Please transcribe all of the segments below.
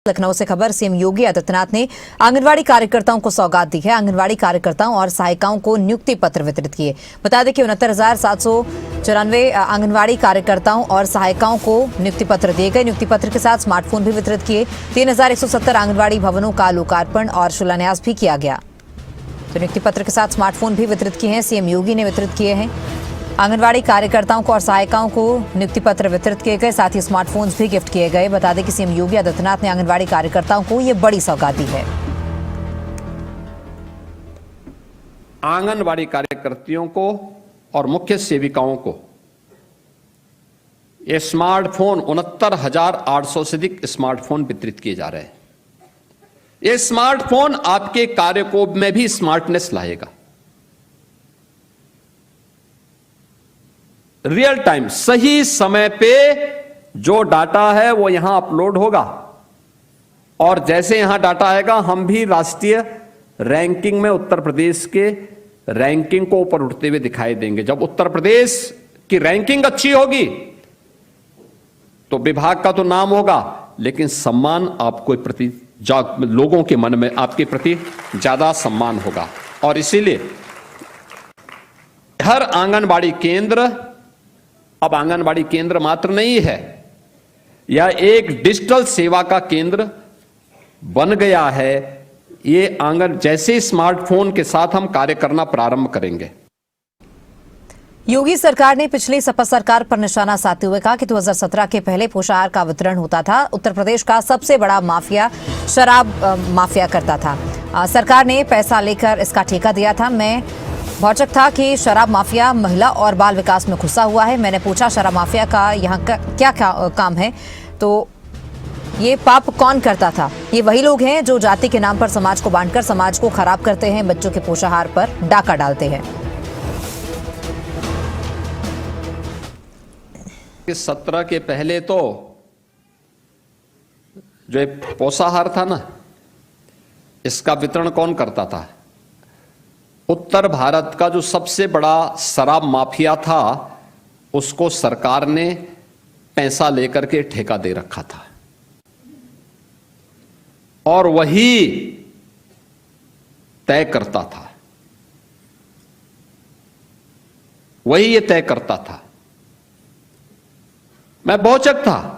लखनऊ से खबर। सीएम योगी आदित्यनाथ ने आंगनवाड़ी कार्यकर्ताओं को सौगात दी है। आंगनवाड़ी कार्यकर्ताओं और सहायिकाओं को नियुक्ति पत्र वितरित किए। बता दें कि 69,794 आंगनवाड़ी कार्यकर्ताओं और सहायिकाओं को नियुक्ति पत्र दिए गए। नियुक्ति पत्र के साथ स्मार्टफोन भी वितरित किए। 3,170 आंगनवाड़ी भवनों का लोकार्पण और शिलान्यास भी किया गया। तो नियुक्ति पत्र के साथ स्मार्टफोन भी वितरित किए हैं, सीएम योगी ने वितरित किए हैं। आंगनवाड़ी कार्यकर्ताओं को और सहायिकाओं को नियुक्ति पत्र वितरित किए गए, साथ ही स्मार्टफोन्स भी गिफ्ट किए गए। बता दें कि सीएम योगी आदित्यनाथ ने आंगनवाड़ी कार्यकर्ताओं को ये बड़ी सौगात दी है। आंगनवाड़ी कार्यकर्तियों को और मुख्य सेविकाओं को ये स्मार्टफोन 69,800 से अधिक स्मार्टफोन वितरित किए जा रहे हैं। ये स्मार्टफोन आपके कार्य को में भी स्मार्टनेस लाएगा। रियल टाइम सही समय पे जो डाटा है वो यहां अपलोड होगा और जैसे यहां डाटा आएगा हम भी राष्ट्रीय रैंकिंग में उत्तर प्रदेश के रैंकिंग को ऊपर उठते हुए दिखाई देंगे। जब उत्तर प्रदेश की रैंकिंग अच्छी होगी तो विभाग का तो नाम होगा, लेकिन सम्मान आपको प्रति लोगों के मन में आपके प्रति ज्यादा सम्मान होगा। और इसीलिए हर आंगनबाड़ी केंद्र अब आंगनबाड़ी केंद्र मात्र नहीं है, यह एक डिजिटल सेवा का केंद्र बन गया है। ये जैसे स्मार्टफोन के साथ हम कार्य करना प्रारंभ करेंगे। योगी सरकार ने पिछली सपा सरकार पर निशाना साधते हुए कहा कि 2017 के पहले पोषाहार का वितरण होता था। उत्तर प्रदेश का सबसे बड़ा माफिया शराब माफिया करता था। सरकार ने पैसा लेकर इसका ठेका दिया था। मैं भौचक था कि शराब माफिया महिला और बाल विकास में घुसा हुआ है। मैंने पूछा शराब माफिया का यहाँ क्या काम है, तो ये पाप कौन करता था? ये वही लोग हैं जो जाति के नाम पर समाज को बांटकर समाज को खराब करते हैं, बच्चों के पोषाहार पर डाका डालते हैं। 17 के पहले तो जो पोषाहार था ना, इसका वितरण कौन करता था? उत्तर भारत का जो सबसे बड़ा शराब माफिया था उसको सरकार ने पैसा लेकर के ठेका दे रखा था और वही तय करता था, वही ये तय करता था। मैं भौचक था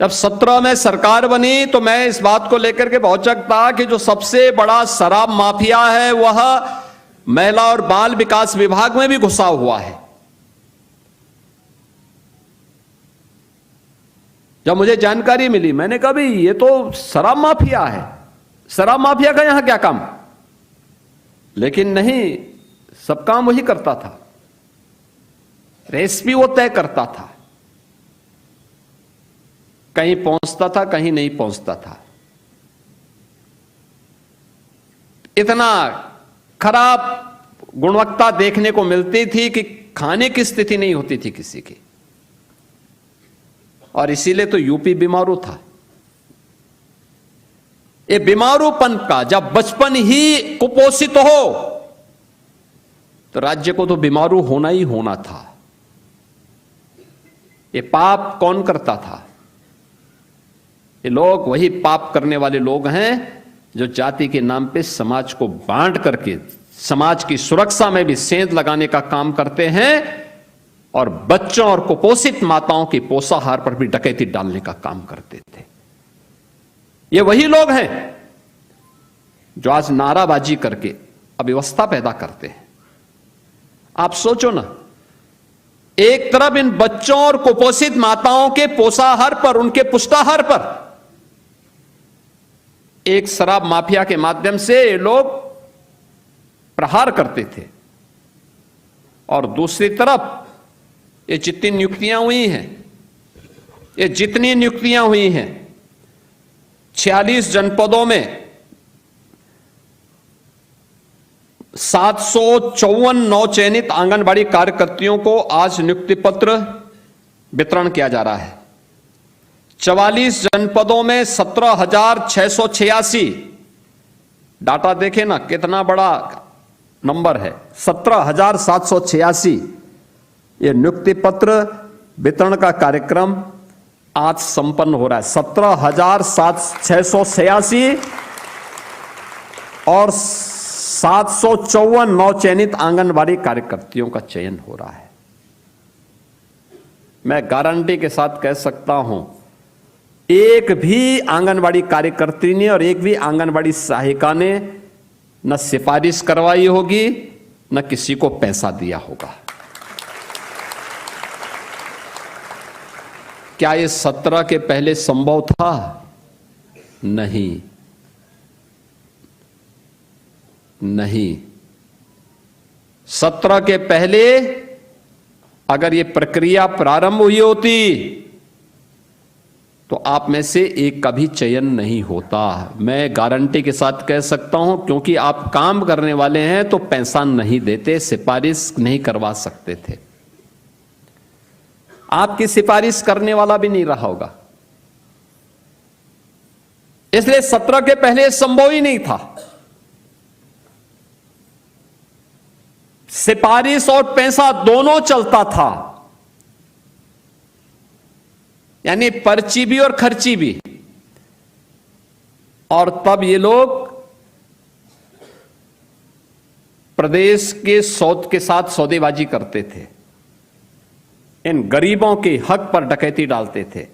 जब 17 में सरकार बनी, तो मैं इस बात को लेकर के भौचक था कि जो सबसे बड़ा शराब माफिया है वह महिला और बाल विकास विभाग में भी घुसा हुआ है। जब मुझे जानकारी मिली मैंने कहा भाई ये तो शराब माफिया है, शराब माफिया का यहां क्या काम? लेकिन नहीं, सब काम वही करता था, रेसिपी वो तय करता था। कहीं पहुंचता था, कहीं नहीं पहुंचता था। इतना खराब गुणवत्ता देखने को मिलती थी कि खाने की स्थिति नहीं होती थी किसी की। और इसीलिए तो यूपी बीमारू था। ये बीमारूपन का जब बचपन ही कुपोषित हो तो राज्य को तो बीमारू होना ही होना था। ये पाप कौन करता था? ये लोग वही पाप करने वाले लोग हैं जो जाति के नाम पे समाज को बांट करके समाज की सुरक्षा में भी सेंध लगाने का काम करते हैं और बच्चों और कुपोषित माताओं की पोषाहार पर भी डकैती डालने का काम करते थे। ये वही लोग हैं जो आज नाराबाजी करके अव्यवस्था पैदा करते हैं। आप सोचो ना, एक तरफ इन बच्चों और कुपोषित माताओं के पोषाहार पर, उनके पुष्टाहार पर एक शराब माफिया के माध्यम से ये लोग प्रहार करते थे, और दूसरी तरफ ये जितनी नियुक्तियां हुई हैं, ये जितनी नियुक्तियां हुई हैं 46 जनपदों में 754 नवचयनित आंगनबाड़ी कार्यकर्तियों को आज नियुक्ति पत्र वितरण किया जा रहा है। 44 जनपदों में 17,686, डाटा देखें ना कितना बड़ा नंबर है, 17,786 ये नियुक्ति पत्र वितरण का कार्यक्रम आज संपन्न हो रहा है। 17,686 और 754 नवचयनित आंगनबाड़ी कार्यकर्तियों का चयन हो रहा है। मैं गारंटी के साथ कह सकता हूं, एक भी आंगनबाड़ी कार्यकर्ती ने और एक भी आंगनबाड़ी सहायिका ने न सिफारिश करवाई होगी, न किसी को पैसा दिया होगा। क्या ये 17 के पहले संभव था? नहीं, नहीं। 17 के पहले अगर ये प्रक्रिया प्रारंभ हुई होती तो आप में से एक का भी चयन नहीं होता। मैं गारंटी के साथ कह सकता हूं, क्योंकि आप काम करने वाले हैं तो पैसा नहीं देते, सिफारिश नहीं करवा सकते थे। आपकी सिफारिश करने वाला भी नहीं रहा होगा, इसलिए 17 के पहले संभव ही नहीं था। सिफारिश और पैसा दोनों चलता था, यानी पर्ची भी और खर्ची भी। और तब ये लोग प्रदेश के के साथ सौदेबाजी करते थे, इन गरीबों के हक पर डकैती डालते थे,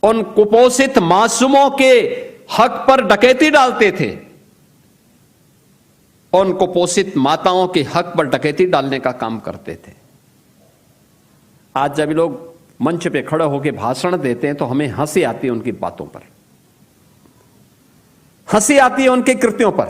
उन कुपोषित मासूमों के हक पर डकैती डालते थे, उन कुपोषित माताओं के हक पर डकैती डालने का काम करते थे। आज जब लोग मंच पे खड़े होकर भाषण देते हैं तो हमें हंसी आती है उनकी बातों पर, हंसी आती है उनके कृत्यों पर।